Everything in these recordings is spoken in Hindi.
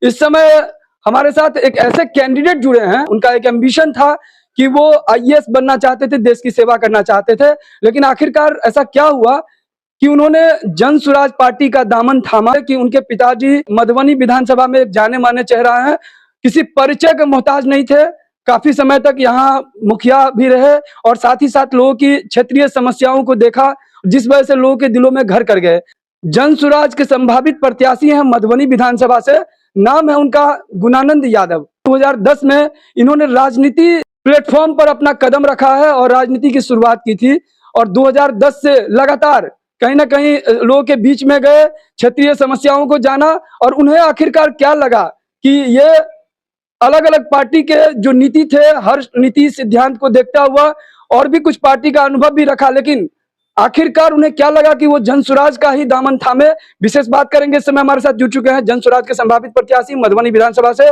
इस समय हमारे साथ एक ऐसे कैंडिडेट जुड़े हैं, उनका एक एम्बिशन था कि वो आईएएस बनना चाहते थे, देश की सेवा करना चाहते थे, लेकिन आखिरकार ऐसा क्या हुआ कि उन्होंने जन स्वराज पार्टी का दामन थामा कि उनके पिताजी मधुबनी विधानसभा में एक जाने माने चेहरा हैं, किसी परिचय के मोहताज नहीं थे, काफी समय तक यहाँ मुखिया भी रहे और साथ ही साथ लोगों की क्षेत्रीय समस्याओं को देखा, जिस वजह से लोगों के दिलों में घर कर गए। जन स्वराज के संभावित प्रत्याशी हैं मधुबनी विधानसभा से, नाम है उनका गुणानंद यादव। 2010 में इन्होंने राजनीति प्लेटफॉर्म पर अपना कदम रखा है और राजनीति की शुरुआत की थी और 2010 से लगातार कहीं ना कहीं लोगों के बीच में गए, क्षेत्रीय समस्याओं को जाना और उन्हें आखिरकार क्या लगा कि ये अलग अलग पार्टी के जो नीति थे, हर नीति सिद्धांत को देखता हुआ और भी कुछ पार्टी का अनुभव भी रखा, लेकिन आखिरकार उन्हें क्या लगा कि वो जन स्वराज का ही दामन थामे। विशेष बात करेंगे। इस समय हमारे साथ जुड़ चुके हैं जन स्वराज के संभावित प्रत्याशी मधुबनी विधानसभा से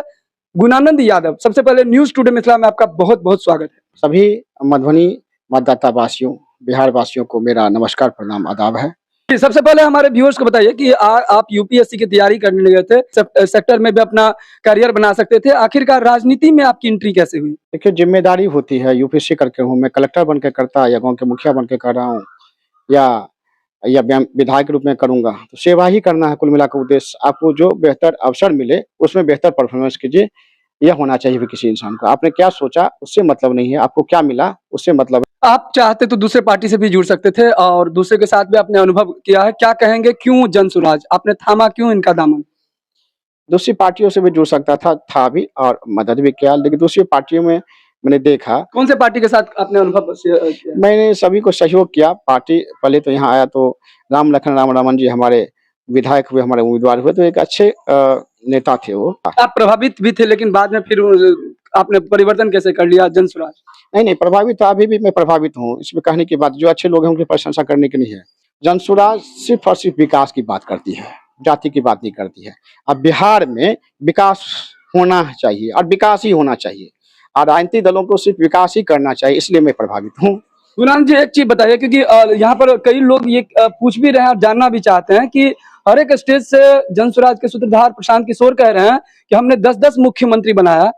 गुणानंद यादव। सबसे पहले न्यूज टुडे मिथिला में आपका बहुत बहुत स्वागत है। सभी मधुबनी मतदाता वासियों, बिहार वासियों को मेरा नमस्कार, प्रणाम, आदाब है। सबसे पहले हमारे व्यूअर्स को बताइए कि आप यूपीएससी की तैयारी करने गए थे, सेक्टर में भी अपना करियर बना सकते थे, आखिरकार राजनीति में आपकी एंट्री कैसे हुई? देखिए, जिम्मेदारी होती है, यूपीएससी करके हूँ, मैं कलेक्टर बन के करता या गाँव के मुखिया बन के कर रहा हूँ या विधायक के रूप में करूंगा, तो सेवा ही करना है। कुल मिलाकर उद्देश्य, आपको जो बेहतर अवसर मिले उसमें बेहतर परफॉर्मेंस कीजिए, यह होना चाहिए किसी इंसान को। आपने क्या सोचा उससे मतलब नहीं है, आपको क्या मिला उससे मतलब है। आप चाहते तो दूसरे पार्टी से भी जुड़ सकते थे और दूसरे के साथ भी आपने अनुभव किया है, क्या कहेंगे, क्यों जन स्वराज आपने थामा, क्यों इनका दामन? दूसरी पार्टियों से भी जुड़ सकता था भी और मदद भी किया, लेकिन दूसरी पार्टियों में मैंने देखा। कौन से पार्टी के साथ आपने अनुभव किया? मैंने सभी को सहयोग किया। पार्टी पहले तो यहाँ आया तो राम लखन राम रमन जी हमारे विधायक हुए, हमारे उम्मीदवार हुए, तो एक अच्छे नेता थे वो। आप प्रभावित भी थे, लेकिन बाद में फिर आपने परिवर्तन कैसे कर लिया जन स्वराज? नहीं, प्रभावित तो अभी भी मैं प्रभावित हूँ। इसमें कहने की बात, जो अच्छे लोग हैं उनकी प्रशंसा करने की नहीं है। जन स्वराज सिर्फ और सिर्फ विकास की बात करती है, जाति की बात नहीं करती है। अब बिहार में विकास होना चाहिए और विकास ही होना चाहिए और राजनीतिक दलों को सिर्फ विकास ही करना चाहिए, इसलिए मैं प्रभावित हूँ। गुलाम जी, एक चीज बताइए, क्योंकि यहाँ पर कई लोग ये पूछ भी रहे हैं और जानना भी चाहते हैं कि हर एक स्टेज से जन स्वराज के सूत्रधार प्रशांत किशोर कह रहे हैं कि हमने 10-10 मुख्यमंत्री बनाया।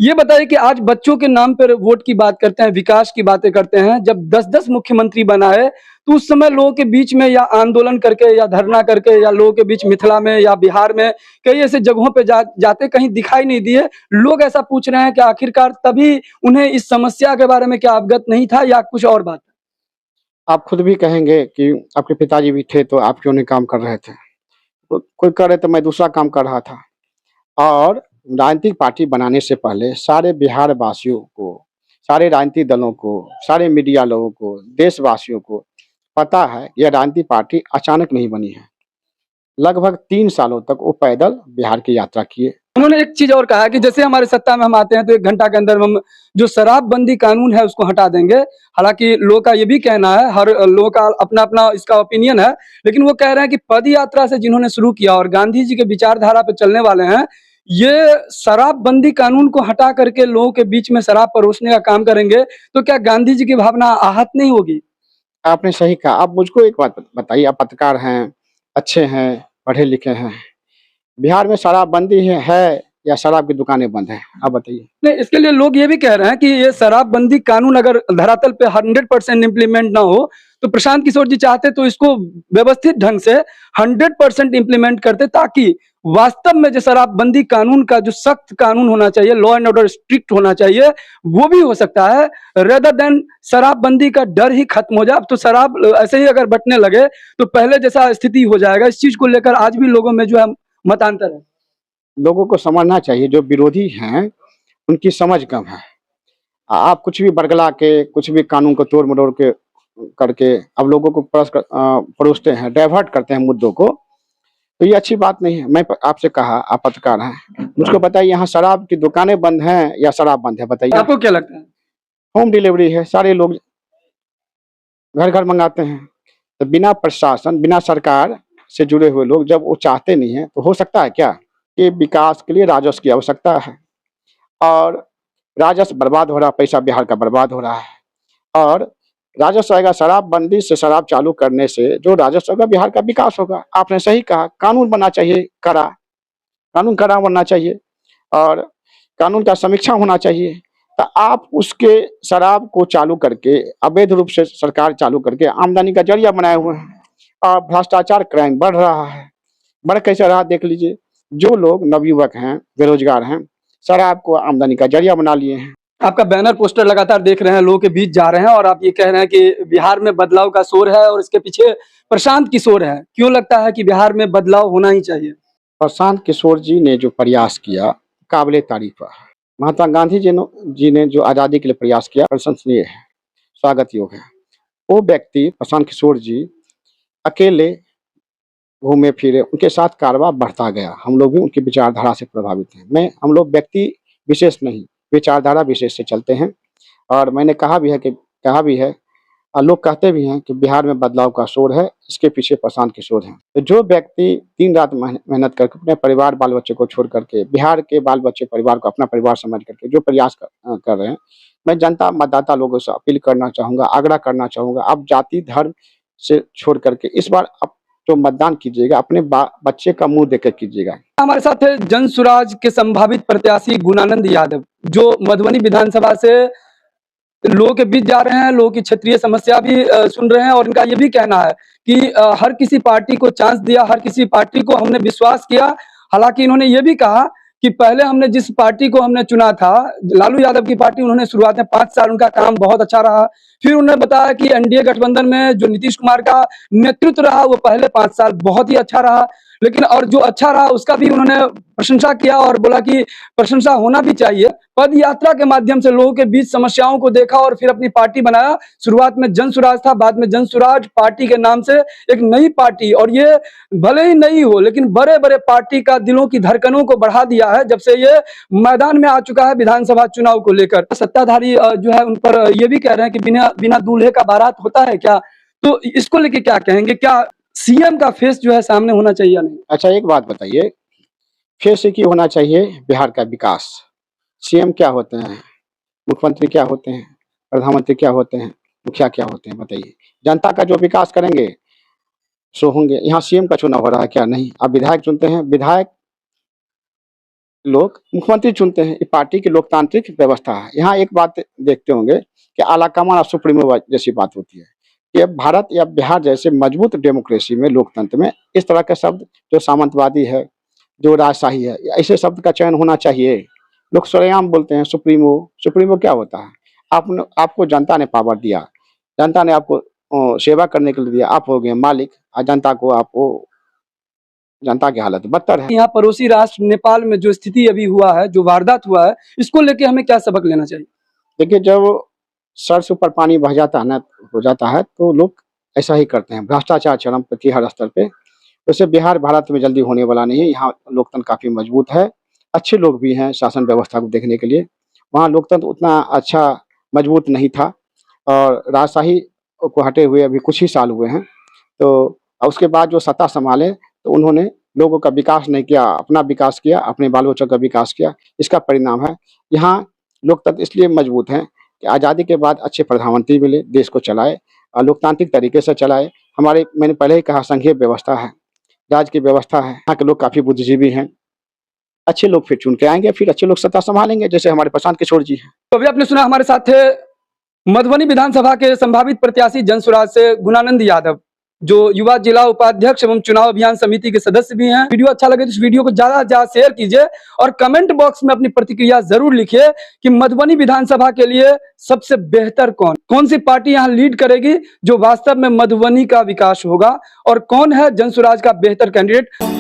ये बताइए कि आज बच्चों के नाम पर वोट की बात करते हैं, विकास की बातें करते हैं, जब 10-10 मुख्यमंत्री बनाए तो उस समय लोगों के बीच में या आंदोलन करके या धरना करके या लोगों के बीच मिथिला में या बिहार में कई ऐसे जगहों पे जाते कहीं दिखाई नहीं दिए। लोग ऐसा पूछ रहे हैं कि आखिरकार तभी उन्हें इस समस्या के बारे में क्या अवगत नहीं था या कुछ और बात? आप खुद भी कहेंगे कि आपके पिताजी भी थे तो आप क्यों नहीं काम कर रहे थे? तो कोई कर रहे तो मैं दूसरा काम कर रहा था। और राजनीतिक पार्टी बनाने से पहले सारे बिहार वासियों को, सारे राजनीतिक दलों को, सारे मीडिया लोगों को, देशवासियों को पता है यह राजनीतिक पार्टी अचानक नहीं बनी है। लगभग 3 सालों तक वो पैदल बिहार की यात्रा किए। उन्होंने एक चीज और कहा कि जैसे हमारे सत्ता में हम आते हैं तो 1 घंटा के अंदर हम जो शराबबंदी कानून है उसको हटा देंगे। हालांकि लोगों का ये भी कहना है, हर लोगों का अपना अपना इसका ओपिनियन है, लेकिन वो कह रहे हैं कि पद यात्रा से जिन्होंने शुरू किया और गांधी जी के विचारधारा पे चलने वाले हैं, ये शराबबंदी कानून को हटा करके लोगों के बीच में शराब परोसने का काम करेंगे, तो क्या गांधी जी की भावना आहत नहीं होगी? आपने सही कहा। आप मुझको एक बात बताइए, आप पत्रकार हैं, अच्छे हैं, पढ़े लिखे हैं, बिहार में शराबबंदी है या शराब की दुकानें बंद हैं? आप बताइए। नहीं, इसके लिए लोग ये भी कह रहे हैं कि ये शराबबंदी कानून अगर धरातल पे 100% इम्प्लीमेंट ना हो तो प्रशांत किशोर जी चाहते तो इसको व्यवस्थित ढंग से 100% इम्प्लीमेंट करते, ताकि वास्तव में जो शराबबंदी कानून का जो सख्त कानून होना चाहिए, लॉ एंड ऑर्डर स्ट्रिक्ट होना चाहिए, वो भी हो सकता है, रेदर देन शराबबंदी का डर ही खत्म हो जाए। अब तो शराब ऐसे ही अगर बंटने लगे तो पहले जैसा स्थिति हो जाएगा। इस चीज को लेकर आज भी लोगों में जो है मतांतर है। लोगों को समझना चाहिए, जो विरोधी हैं उनकी समझ कम है। आप कुछ भी बरगला के, कुछ भी कानून को तोड़ मरोड़ के करके अब लोगों को परोसते हैं, डाइवर्ट करते हैं मुद्दों को, तो ये अच्छी बात नहीं है। मैं आपसे कहा, आप पत्रकार हैं, मुझको बताइए यहाँ शराब की दुकानें बंद हैं या शराब बंद है? बताइए। आपको क्या लगता है? होम डिलीवरी है, सारे लोग घर घर मंगाते हैं। तो बिना प्रशासन, बिना सरकार से जुड़े हुए लोग जब वो चाहते नहीं है तो हो सकता है क्या? कि विकास के लिए राजस्व की आवश्यकता है और राजस्व बर्बाद हो रहा है, पैसा बिहार का बर्बाद हो रहा है और राजस्व आएगा। शराबबंदी से, शराब चालू करने से जो राजस्व होगा, बिहार का विकास होगा। आपने सही कहा, कानून बनना चाहिए कड़ा, कानून कड़ा बनना चाहिए और कानून का समीक्षा होना चाहिए। तो आप उसके शराब को चालू करके अवैध रूप से सरकार चालू करके आमदनी का जरिया बनाए हुए हैं और भ्रष्टाचार क्राइम बढ़ रहा है। बढ़ कैसे रहा देख लीजिए, जो लोग नवयुवक हैं, बेरोजगार हैं, शराब को आमदनी का जरिया बना लिए हैं। आपका बैनर पोस्टर लगातार देख रहे हैं, लोगों के बीच जा रहे हैं और आप ये कह रहे हैं कि बिहार में बदलाव का शोर है और इसके पीछे प्रशांत किशोर है। क्यों लगता है कि बिहार में बदलाव होना ही चाहिए? प्रशांत किशोर जी ने जो प्रयास किया काबिले तारीफ है। महात्मा गांधी जी ने जो आज़ादी के लिए प्रयास किया प्रशंसनीय है, स्वागत योग्य है। वो व्यक्ति प्रशांत किशोर जी अकेले घूमे फिरे, उनके साथ कारवां बढ़ता गया। हम लोग भी उनकी विचारधारा से प्रभावित हैं। हम लोग व्यक्ति विशेष नहीं, विचारधारा विशेष से चलते हैं। और मैंने कहा भी है और लोग कहते भी हैं कि बिहार में बदलाव का शोर है, इसके पीछे प्रशांत किशोर हैं। तो जो व्यक्ति दिन रात मेहनत करके अपने परिवार बाल बच्चे को छोड़ करके बिहार के बाल बच्चे परिवार को अपना परिवार समझ करके जो प्रयास कर रहे हैं, मैं जनता मतदाता लोगों से अपील करना चाहूँगा, आग्रह करना चाहूँगा, आप जाति धर्म से छोड़ करके इस बार आप जो मतदान कीजिएगा अपने बच्चे का मुंह देख कर कीजिएगा। हमारे साथ है जनसुराज के संभावित प्रत्याशी गुणानंद यादव, जो मधुबनी विधानसभा से लोगों के बीच जा रहे हैं, लोगों की क्षेत्रीय समस्या भी सुन रहे हैं और इनका ये भी कहना है कि हर किसी पार्टी को चांस दिया, हर किसी पार्टी को हमने विश्वास किया। हालांकि इन्होंने ये भी कहा कि पहले हमने जिस पार्टी को हमने चुना था, लालू यादव की पार्टी, उन्होंने शुरुआत में 5 साल उनका काम बहुत अच्छा रहा। फिर उन्होंने बताया कि एनडीए गठबंधन में जो नीतीश कुमार का नेतृत्व रहा वो पहले 5 साल बहुत ही अच्छा रहा, लेकिन और जो अच्छा रहा उसका भी उन्होंने प्रशंसा किया और बोला कि प्रशंसा होना भी चाहिए। पद यात्रा के माध्यम से लोगों के बीच समस्याओं को देखा और फिर अपनी पार्टी बनाया। शुरुआत में जनसुराज था, बाद में जनसुराज पार्टी के नाम से एक नई पार्टी, और ये भले ही नई हो लेकिन बड़े बड़े पार्टी का दिलों की धड़कनों को बढ़ा दिया है जब से ये मैदान में आ चुका है विधानसभा चुनाव को लेकर। सत्ताधारी जो है उन पर ये भी कह रहे हैं कि बिना दूल्हे का बारात होता है क्या? तो इसको लेके क्या कहेंगे? क्या सीएम का फेस जो है सामने होना चाहिए या नहीं? अच्छा एक बात बताइए, फेस की होना चाहिए बिहार का विकास। सीएम क्या होते हैं, मुख्यमंत्री क्या होते हैं, प्रधानमंत्री क्या होते हैं, मुखिया क्या होते हैं? बताइए। जनता का जो विकास करेंगे सो होंगे। यहाँ सीएम का चुनाव हो रहा है क्या? नहीं। अब विधायक चुनते हैं, विधायक लोग मुख्यमंत्री चुनते हैं। ये पार्टी की लोकतांत्रिक व्यवस्था है। यहाँ एक बात देखते होंगे कि आलाकमान और सुप्रीमो जैसी बात होती है कि भारत या बिहार जैसे मजबूत डेमोक्रेसी में, लोकतंत्र में इस तरह के शब्द जो सामंतवादी है, जो राजशाही है, ऐसे शब्द का चयन होना चाहिए। लोग सरेआम बोलते हैं सुप्रीमो। सुप्रीमो क्या होता है? आपको जनता ने पावर दिया, जनता ने आपको सेवा करने के लिए दिया, आप हो गए मालिक और जनता की हालत बदतर है। यहाँ पड़ोसी राष्ट्र नेपाल में जो स्थिति अभी हुआ है, जो वारदात हुआ है, इसको लेके हमें क्या सबक लेना चाहिए? देखिए, जब सर से ऊपर पानी बह जाता है ना, हो जाता है, तो लोग ऐसा ही करते हैं। भ्रष्टाचार चरम पर थी हर स्तर पे। वैसे बिहार भारत में जल्दी होने वाला नहीं है। यहाँ लोकतंत्र काफी मजबूत है, अच्छे लोग भी हैं शासन व्यवस्था को देखने के लिए। वहाँ लोकतंत्र उतना अच्छा मजबूत नहीं था और राजशाही को हटे हुए अभी कुछ ही साल हुए हैं। तो उसके बाद जो सत्ता संभाले तो उन्होंने लोगों का विकास नहीं किया, अपना विकास किया, अपने बाल बच्चों का विकास किया। इसका परिणाम है यहाँ लोकतंत्र इसलिए मजबूत है कि आज़ादी के बाद अच्छे प्रधानमंत्री मिले, देश को चलाए और लोकतांत्रिक तरीके से चलाए। मैंने पहले ही कहा, संघीय व्यवस्था है, राज्य की व्यवस्था है। यहाँ के लोग काफ़ी बुद्धिजीवी हैं, अच्छे लोग फिर चुन के आएंगे, फिर अच्छे लोग सत्ता संभालेंगे, जैसे हमारे प्रशांत किशोर जी हैं। तो अभी आपने सुना, हमारे साथ थे मधुबनी विधानसभा के संभावित प्रत्याशी जनसुराज से गुणानंद यादव, जो युवा जिला उपाध्यक्ष एवं चुनाव अभियान समिति के सदस्य भी हैं। वीडियो अच्छा लगे तो इस वीडियो को ज्यादा से ज्यादा शेयर कीजिए और कमेंट बॉक्स में अपनी प्रतिक्रिया जरूर लिखिए कि मधुबनी विधानसभा के लिए सबसे बेहतर कौन सी पार्टी यहाँ लीड करेगी, जो वास्तव में मधुबनी का विकास होगा, और कौन है जनसुराज का बेहतर कैंडिडेट।